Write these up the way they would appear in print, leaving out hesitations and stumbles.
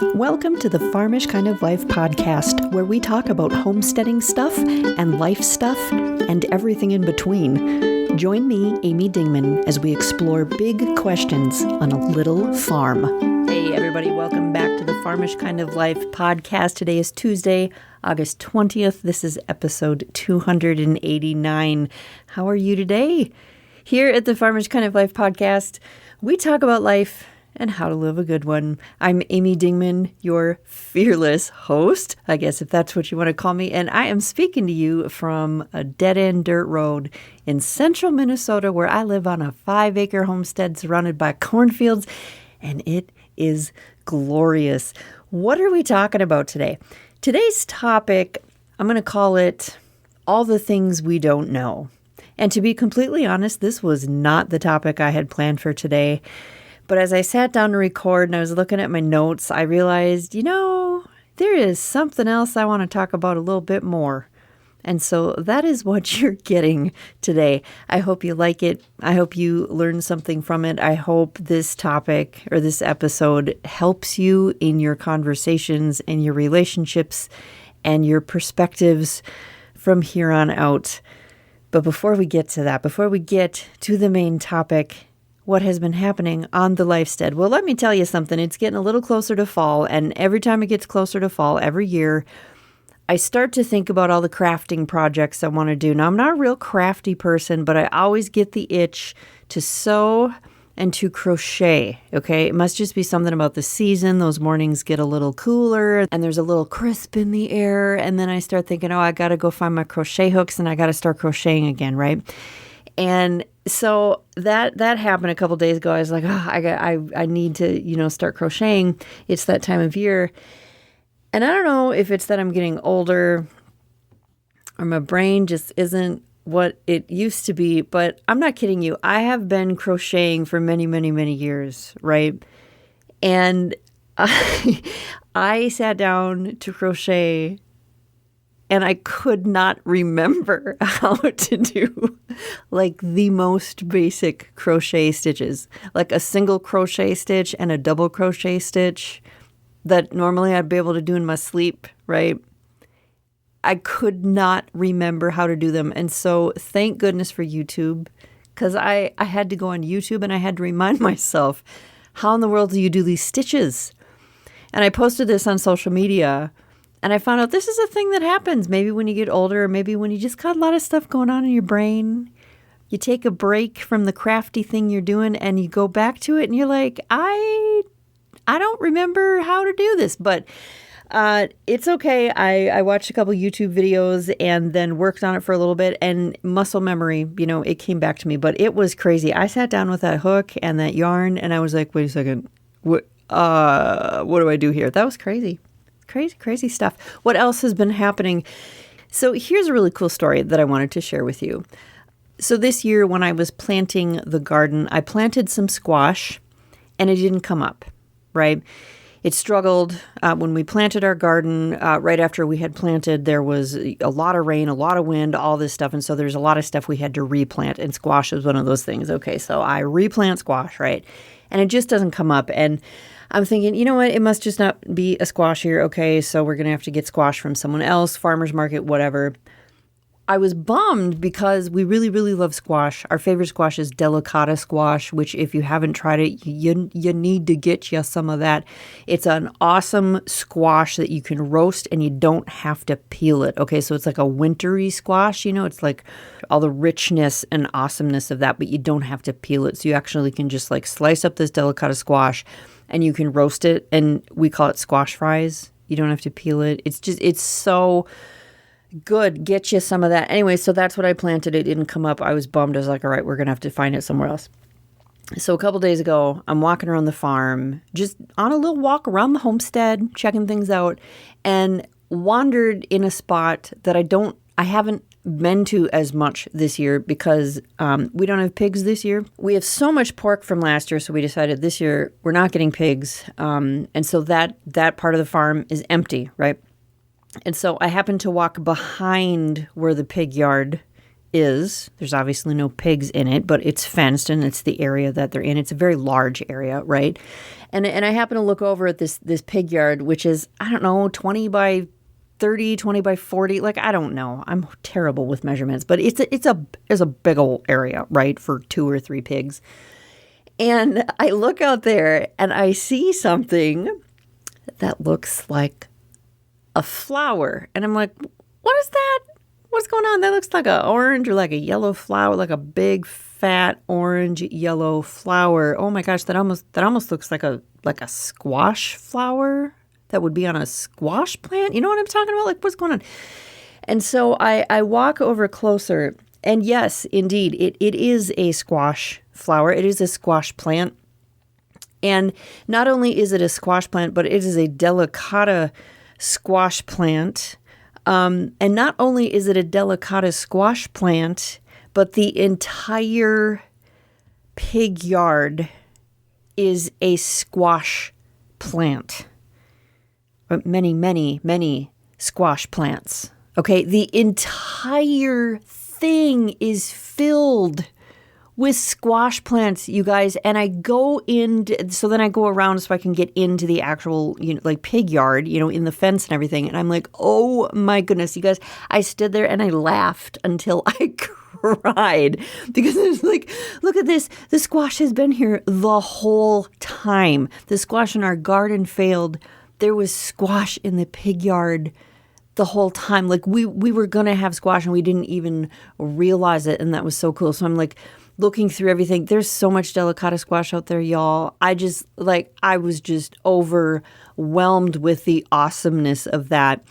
Welcome to the Farmish Kind of Life podcast, where we talk about homesteading stuff and life stuff and everything in between. Join me, Amy Dingman, as we explore big questions on a little farm. Hey everybody, welcome back to the Farmish Kind of Life podcast. Today is Tuesday, August 20th. This is episode 289. How are you today? Here at the Farmish Kind of Life podcast, we talk about life and how to live a good one. I'm Amy Dingman, your fearless host, I guess if that's what you want to call me, and I am speaking to you from a dead-end dirt road in central Minnesota, where I live on a 5-acre homestead surrounded by cornfields, and it is glorious. What are we talking about today? Today's topic, I'm going to call it all the things we don't know. And to be completely honest, this was not the topic I had planned for today. But as I sat down to record and I was looking at my notes, I realized, there is something else I want to talk about a little bit more. And so that is what you're getting today. I hope you like it. I hope you learn something from it. I hope this topic or this episode helps you in your conversations and your relationships and your perspectives from here on out. But before we get to that, before we get to the main topic, what has been happening on the lifestead? Well, let me tell you something. It's getting a little closer to fall, and every time it gets closer to fall, every year, I start to think about all the crafting projects I want to do. Now, I'm not a real crafty person, but I always get the itch to sew and to crochet, okay? It must just be something about the season. Those mornings get a little cooler, and there's a little crisp in the air, and then I start thinking, I got to go find my crochet hooks, and I got to start crocheting again, right? And so that happened a couple days ago. I was like, I need to, start crocheting. It's that time of year. And I don't know if it's that I'm getting older or my brain just isn't what it used to be, but I'm not kidding you. I have been crocheting for many, many, many years, right? And I sat down to crochet and I could not remember how to do like the most basic crochet stitches, like a single crochet stitch and a double crochet stitch that normally I'd be able to do in my sleep, right? I could not remember how to do them. And so thank goodness for YouTube, because I had to go on YouTube and I had to remind myself, how in the world do you do these stitches? And I posted this on social media. And I found out this is a thing that happens maybe when you get older, or maybe when you just got a lot of stuff going on in your brain. You take a break from the crafty thing you're doing and you go back to it and you're like, I don't remember how to do this. But it's okay. I watched a couple YouTube videos and then worked on it for a little bit, and muscle memory, it came back to me. But it was crazy. I sat down with that hook and that yarn and I was like, wait a second, what do I do here? That was crazy. Crazy stuff. What else has been happening? So here's a really cool story that I wanted to share with you. So this year when I was planting the garden, I planted some squash and it didn't come up, right? It struggled. When we planted our garden, right after we had planted, there was a lot of rain, a lot of wind, all this stuff. And so there's a lot of stuff we had to replant, and squash was one of those things. Okay, so I replant squash, right? And it just doesn't come up. And I'm thinking, you know what? It must just not be a squash here. Okay, so we're going to have to get squash from someone else, farmer's market, whatever. I was bummed because we really, really love squash. Our favorite squash is delicata squash, which if you haven't tried it, you need to get you some of that. It's an awesome squash that you can roast and you don't have to peel it. Okay, so it's like a wintry squash, it's like all the richness and awesomeness of that, but you don't have to peel it. So you actually can just like slice up this delicata squash and you can roast it, and we call it squash fries. You don't have to peel it. It's so good. Get you some of that. Anyway, so that's what I planted. It didn't come up. I was bummed. I was like, all right, we're going to have to find it somewhere else. So a couple days ago, I'm walking around the farm, just on a little walk around the homestead, checking things out, and wandered in a spot that I haven't been to as much this year because we don't have pigs this year. We have so much pork from last year, so we decided this year we're not getting pigs. And so that part of the farm is empty, right? And so I happened to walk behind where the pig yard is. There's obviously no pigs in it, but it's fenced and it's the area that they're in. It's a very large area, right? And I happen to look over at this pig yard, which is, I don't know, 20 by 30, 20 by 40. Like, I don't know. I'm terrible with measurements, but it's a big old area, right? For 2 or 3 pigs. And I look out there and I see something that looks like a flower. And I'm like, what is that? What's going on? That looks like an orange or like a yellow flower, like a big fat orange yellow flower. Oh my gosh, that almost looks like a squash flower that would be on a squash plant. You know what I'm talking about? Like, what's going on? And so I walk over closer, and yes, indeed, it is a squash flower. It is a squash plant. And not only is it a squash plant, but it is a delicata squash plant. And not only is it a delicata squash plant, but the entire pig yard is a squash plant. Many, many, many squash plants. Okay, the entire thing is filled with squash plants, you guys. And I go in, so then I go around so I can get into the actual, like pig yard, in the fence and everything. And I'm like, oh my goodness, you guys, I stood there and I laughed until I cried because it's like, look at this. The squash has been here the whole time. The squash in our garden failed. There was squash in the pig yard the whole time. Like we were going to have squash and we didn't even realize it. And that was so cool. So I'm like looking through everything. There's so much delicata squash out there, y'all. I was just overwhelmed with the awesomeness of that.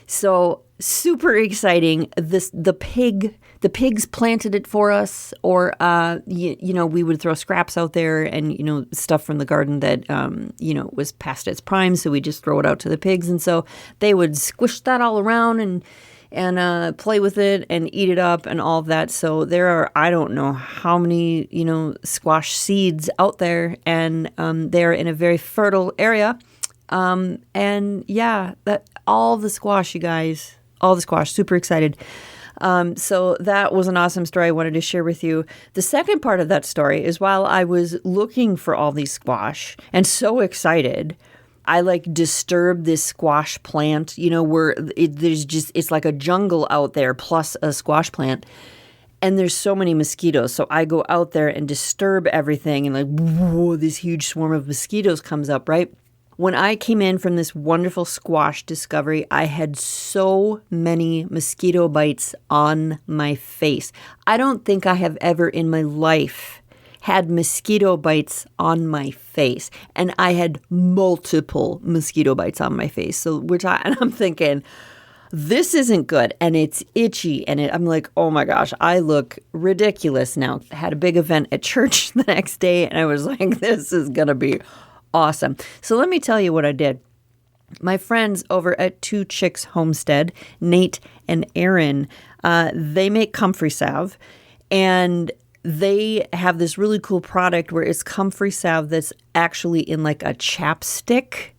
So super exciting. The pigs planted it for us, or we would throw scraps out there and stuff from the garden that was past its prime, so we just throw it out to the pigs, and so they would squish that all around and play with it and eat it up and all of that. So there are, I don't know how many squash seeds out there, and they're in a very fertile area. And yeah, that all the squash, you guys, all the squash, super excited. So that was an awesome story I wanted to share with you. The second part of that story is while I was looking for all these squash and so excited, I disturbed this squash plant, where it's like a jungle out there plus a squash plant. And there's so many mosquitoes. So I go out there and disturb everything, and whoa, this huge swarm of mosquitoes comes up, right? When I came in from this wonderful squash discovery, I had so many mosquito bites on my face. I don't think I have ever in my life had mosquito bites on my face. And I had multiple mosquito bites on my face. So I'm thinking, this isn't good. And it's itchy. And I'm like, oh my gosh, I look ridiculous now. I had a big event at church the next day, and I was like, this is going to be awesome. So let me tell you what I did. My friends over at Two Chicks Homestead, Nate and Aaron, they make comfrey salve, and they have this really cool product where it's comfrey salve that's actually in like a chapstick.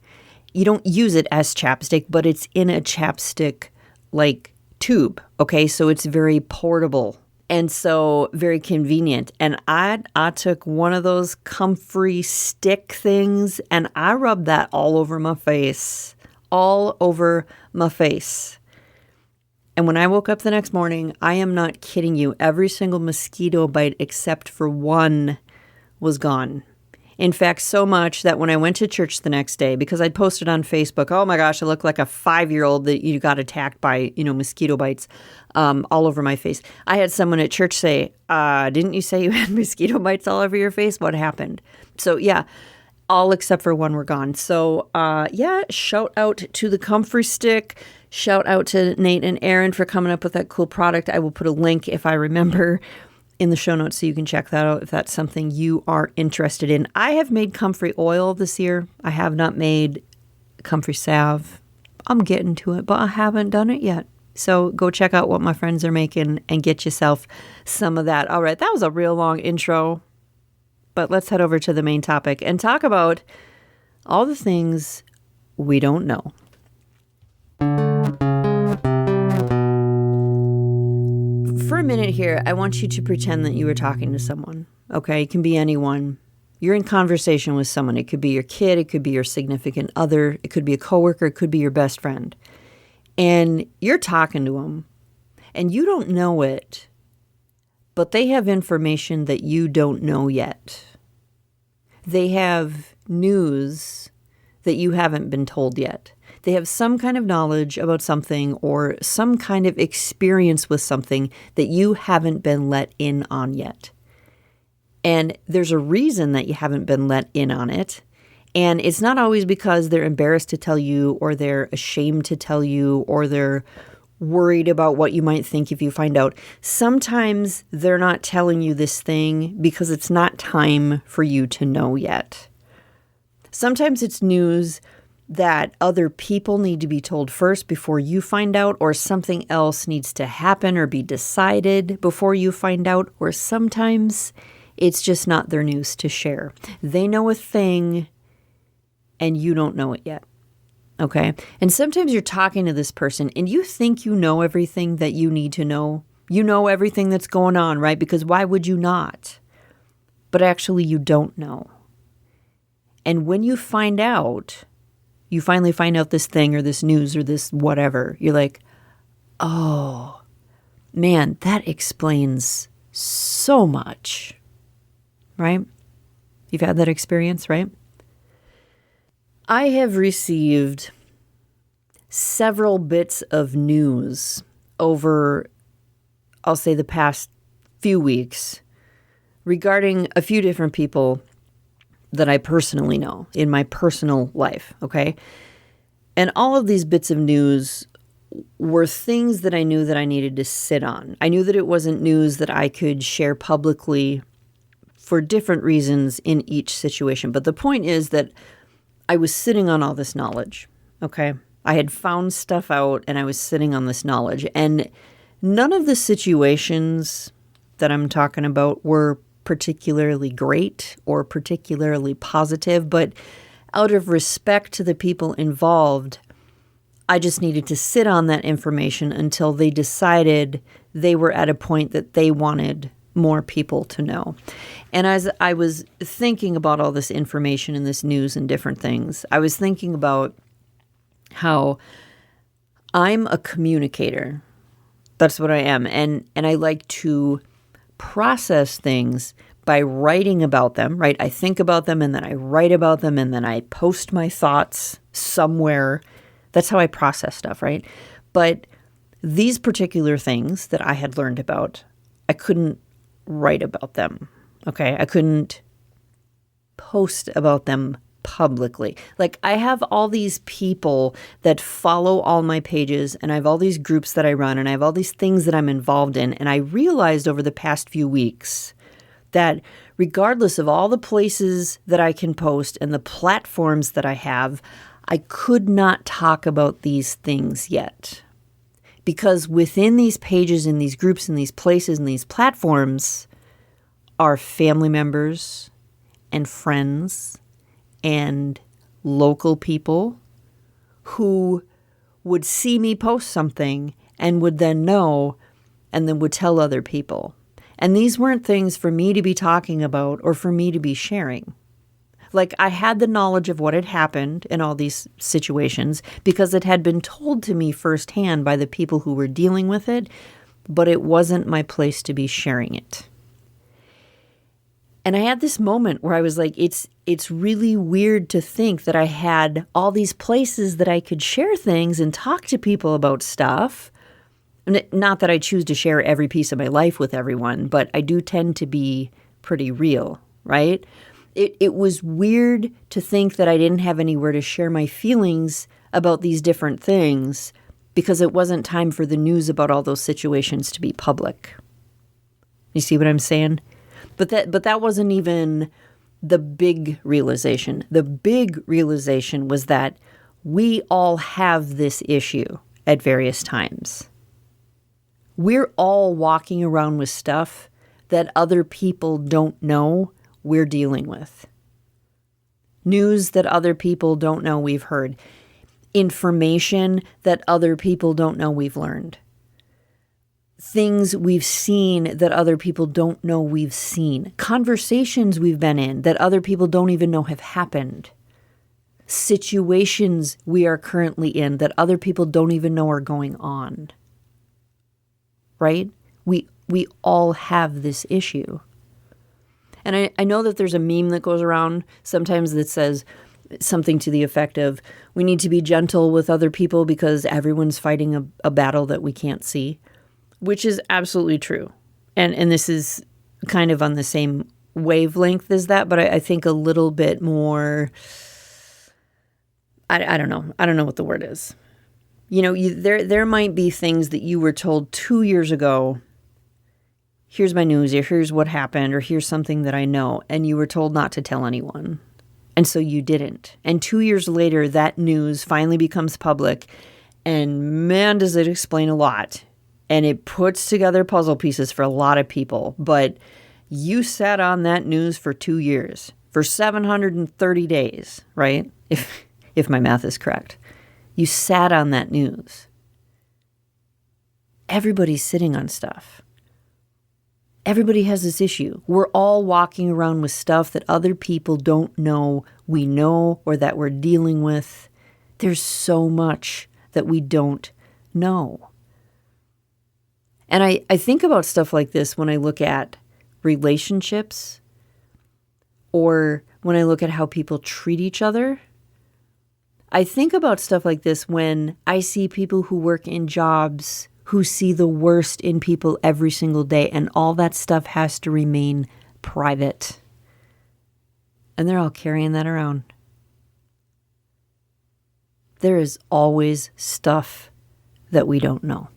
You don't use it as chapstick, but it's in a chapstick like tube. Okay, so it's very portable. And so very convenient. And I took one of those comfrey stick things and I rubbed that all over my face. All over my face. And when I woke up the next morning, I am not kidding you, every single mosquito bite except for one was gone. In fact, so much that when I went to church the next day, because I'd posted on Facebook, oh my gosh, I look like a 5-year-old that you got attacked by, mosquito bites all over my face. I had someone at church say, didn't you say you had mosquito bites all over your face? What happened? So yeah, all except for one were gone. So shout out to the comfrey stick. Shout out to Nate and Aaron for coming up with that cool product. I will put a link if I remember in the show notes so you can check that out if that's something you are interested in. I have made comfrey oil this year. I have not made comfrey salve. I'm getting to it, but I haven't done it yet. So go check out what my friends are making and get yourself some of that. All right, that was a real long intro, but let's head over to the main topic and talk about all the things we don't know. for a minute here, I want you to pretend that you were talking to someone. Okay, it can be anyone. You're in conversation with someone. It could be your kid, it could be your significant other, it could be a coworker, it could be your best friend. And you're talking to them, and you don't know it, but they have information that you don't know yet. They have news that you haven't been told yet. They have some kind of knowledge about something or some kind of experience with something that you haven't been let in on yet. And there's a reason that you haven't been let in on it. And it's not always because they're embarrassed to tell you, or they're ashamed to tell you, or they're worried about what you might think if you find out. Sometimes they're not telling you this thing because it's not time for you to know yet. Sometimes it's news that other people need to be told first before you find out, or something else needs to happen or be decided before you find out, or sometimes it's just not their news to share. They know a thing and you don't know it yet. Okay? And sometimes you're talking to this person and you think you know everything that you need to know. You know everything that's going on, right? Because why would you not? But actually you don't know. And when you find out, you finally find out this thing or this news or this whatever, you're like, oh, man, that explains so much. Right? You've had that experience, right? I have received several bits of news over, I'll say, the past few weeks regarding a few different people that I personally know in my personal life, okay? And all of these bits of news were things that I knew that I needed to sit on. I knew that it wasn't news that I could share publicly for different reasons in each situation. But the point is that I was sitting on all this knowledge, okay? I had found stuff out and I was sitting on this knowledge. And none of the situations that I'm talking about were particularly great or particularly positive, but out of respect to the people involved, I just needed to sit on that information until they decided they were at a point that they wanted more people to know. And as I was thinking about all this information and this news and different things, I was thinking about how I'm a communicator. That's what I am. And I like to process things by writing about them, right? I think about them and then I write about them and then I post my thoughts somewhere. That's how I process stuff, right? But these particular things that I had learned about, I couldn't write about them, okay? I couldn't post about them publicly. Like, I have all these people that follow all my pages, and I have all these groups that I run, and I have all these things that I'm involved in, and I realized over the past few weeks that regardless of all the places that I can post and the platforms that I have, I could not talk about these things yet. Because within these pages and these groups and these places and these platforms are family members and friends and local people who would see me post something and would then know and then would tell other people. And these weren't things for me to be talking about or for me to be sharing. Like, I had the knowledge of what had happened in all these situations because it had been told to me firsthand by the people who were dealing with it, but it wasn't my place to be sharing it. And I had this moment where I was like, it's really weird to think that I had all these places that I could share things and talk to people about stuff. Not that I choose to share every piece of my life with everyone, but I do tend to be pretty real, right? It was weird to think that I didn't have anywhere to share my feelings about these different things because it wasn't time for the news about all those situations to be public. You see what I'm saying? But that wasn't even the big realization. The big realization was that we all have this issue at various times. We're all walking around with stuff that other people don't know we're dealing with. News that other people don't know we've heard. Information that other people don't know we've learned. things we've seen that other people don't know we've seen, conversations we've been in that other people don't even know have happened, situations we are currently in that other people don't even know are going on. Right? We all have this issue. And I know that there's a meme that goes around sometimes that says something to the effect of, we need to be gentle with other people because everyone's fighting a battle that we can't see, which is absolutely true. And this is kind of on the same wavelength as that, but I think a little bit more, I don't know. I don't know what the word is. You know, there might be things that you were told 2 years ago, here's my news, or here's what happened, or here's something that I know, and you were told not to tell anyone. And so you didn't. And 2 years later, that news finally becomes public, and man, does it explain a lot. And it puts together puzzle pieces for a lot of people. But you sat on that news for 2 years, for 730 days, right? If my math is correct. You sat on that news. Everybody's sitting on stuff. Everybody has this issue. We're all walking around with stuff that other people don't know we know or that we're dealing with. There's so much that we don't know. And I think about stuff like this when I look at relationships or when I look at how people treat each other. I think about stuff like this when I see people who work in jobs who see the worst in people every single day, and all that stuff has to remain private. And they're all carrying that around. There is always stuff that we don't know.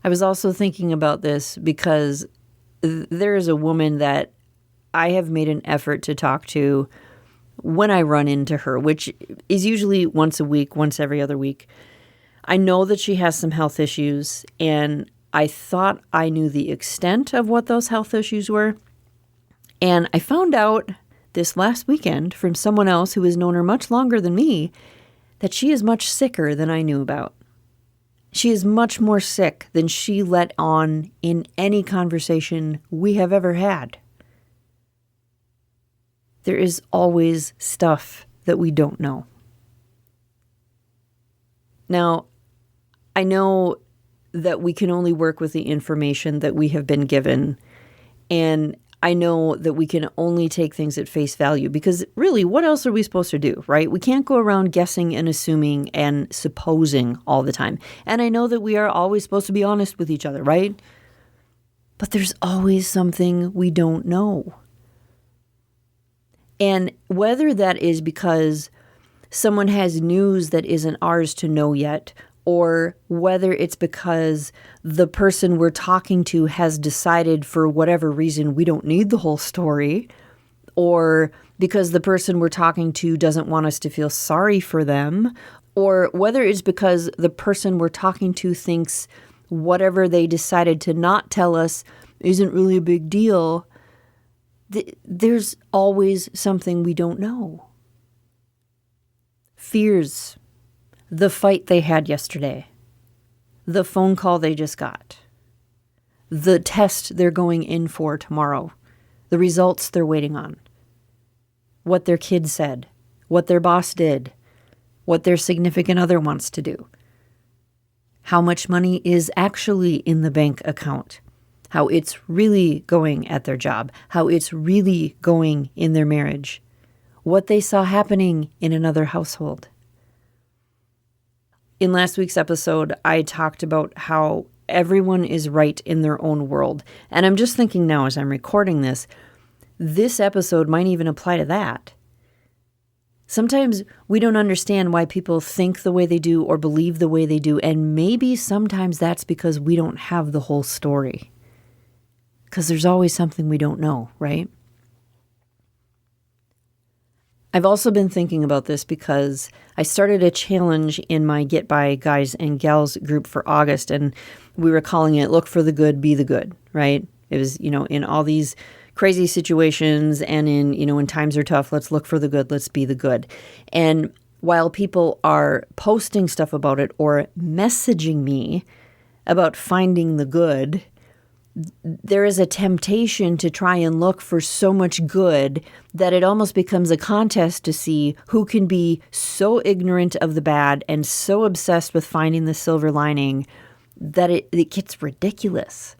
I was also thinking about this because there is a woman that I have made an effort to talk to when I run into her, which is usually once a week, once every other week. I know that she has some health issues, and I thought I knew the extent of what those health issues were. And I found out this last weekend from someone else who has known her much longer than me that she is much sicker than I knew about. She is much more sick than she let on in any conversation we have ever had. There is always stuff that we don't know. Now, I know that we can only work with the information that we have been given, and I know that we can only take things at face value because really, what else are we supposed to do, right? We can't go around guessing and assuming and supposing all the time. And I know that we are always supposed to be honest with each other, right? But there's always something we don't know. And whether that is because someone has news that isn't ours to know yet, or whether it's because the person we're talking to has decided for whatever reason we don't need the whole story, or because the person we're talking to doesn't want us to feel sorry for them, or whether it's because the person we're talking to thinks whatever they decided to not tell us isn't really a big deal, there's always something we don't know. Fears. The fight they had yesterday. The phone call they just got. The test they're going in for tomorrow. The results they're waiting on. What their kid said. What their boss did. What their significant other wants to do. How much money is actually in the bank account. How it's really going at their job. How it's really going in their marriage. What they saw happening in another household. In last week's episode, I talked about how everyone is right in their own world. And I'm just thinking now as I'm recording this episode might even apply to that. Sometimes we don't understand why people think the way they do or believe the way they do. And maybe sometimes that's because we don't have the whole story. Because there's always something we don't know, right? I've also been thinking about this because I started a challenge in my Get By Guys and Gals group for August, and we were calling it Look for the Good, Be the Good, right? It was, in all these crazy situations and in, when times are tough, let's look for the good, let's be the good. And while people are posting stuff about it or messaging me, about finding the good, there is a temptation to try and look for so much good that it almost becomes a contest to see who can be so ignorant of the bad and so obsessed with finding the silver lining that it gets ridiculous.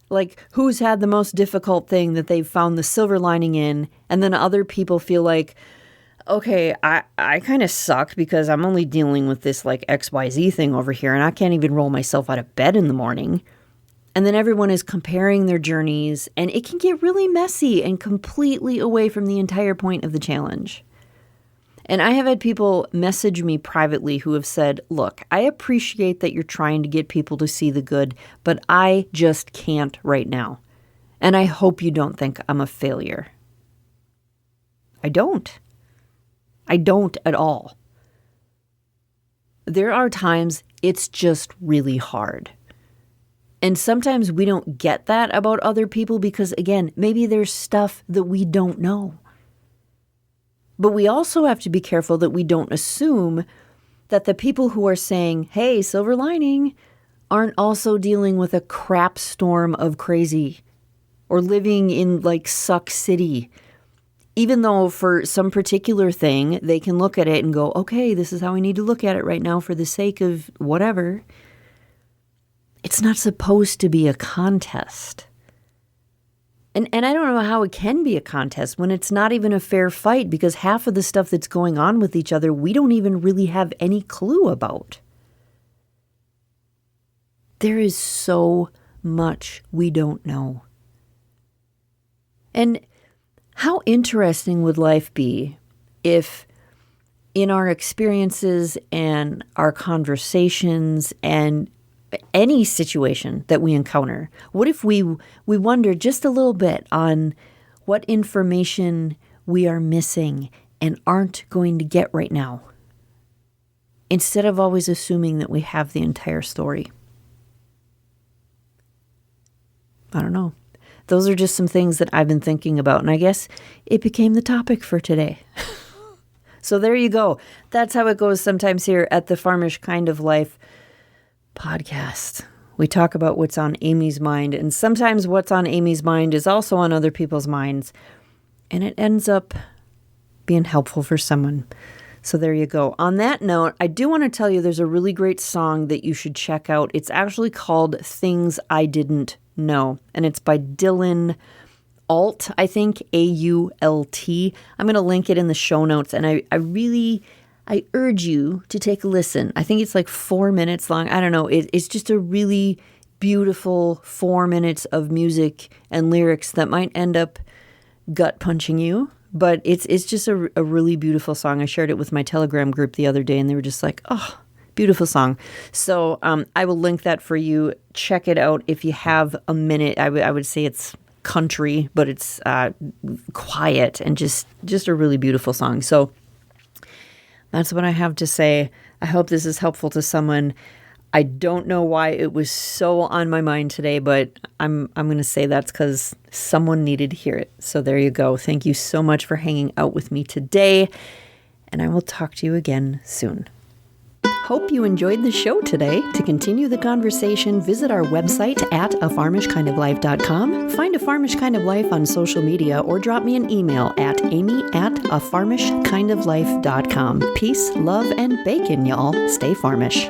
Like, who's had the most difficult thing that they've found the silver lining in, and then other people feel like, okay, I kind of suck because I'm only dealing with this like XYZ thing over here, and I can't even roll myself out of bed in the morning. And then everyone is comparing their journeys, and it can get really messy and completely away from the entire point of the challenge. And I have had people message me privately who have said, look, I appreciate that you're trying to get people to see the good, but I just can't right now. And I hope you don't think I'm a failure. I don't. I don't at all. There are times it's just really hard. And sometimes we don't get that about other people because, again, maybe there's stuff that we don't know. But we also have to be careful that we don't assume that the people who are saying, hey, silver lining, aren't also dealing with a crap storm of crazy or living in like Suck City. Even though for some particular thing, they can look at it and go, okay, this is how we need to look at it right now for the sake of whatever. It's not supposed to be a contest. And I don't know how it can be a contest when it's not even a fair fight, because half of the stuff that's going on with each other, we don't even really have any clue about. There is so much we don't know. And how interesting would life be if in our experiences and our conversations and any situation that we encounter, what if we wonder just a little bit on what information we are missing and aren't going to get right now, instead of always assuming that we have the entire story? I don't know. Those are just some things that I've been thinking about, and I guess it became the topic for today. So there you go. That's how it goes sometimes here at the Farmish Kind of Life podcast. We talk about what's on Amy's mind, and sometimes what's on Amy's mind is also on other people's minds, and it ends up being helpful for someone. So there you go. On that note, I do want to tell you there's a really great song that you should check out. It's actually called Things I Didn't Know, and it's by Dylan Alt, I think, Ault. I'm going to link it in the show notes, and I urge you to take a listen. I think it's like 4 minutes long. I don't know. It's just a really beautiful 4 minutes of music and lyrics that might end up gut punching you. But it's just a really beautiful song. I shared it with my Telegram group the other day, and they were just like, oh, beautiful song. So I will link that for you. Check it out if you have a minute. I would say it's country, but it's quiet and just a really beautiful song. So that's what I have to say. I hope this is helpful to someone. I don't know why it was so on my mind today, but I'm going to say that's because someone needed to hear it. So there you go. Thank you so much for hanging out with me today, and I will talk to you again soon. Hope you enjoyed the show today. To continue the conversation, visit our website at afarmishkindoflife.com, find A Farmish Kind of Life on social media, or drop me an email at amy@afarmishkindoflife.com. Peace, love, and bacon, y'all. Stay farmish.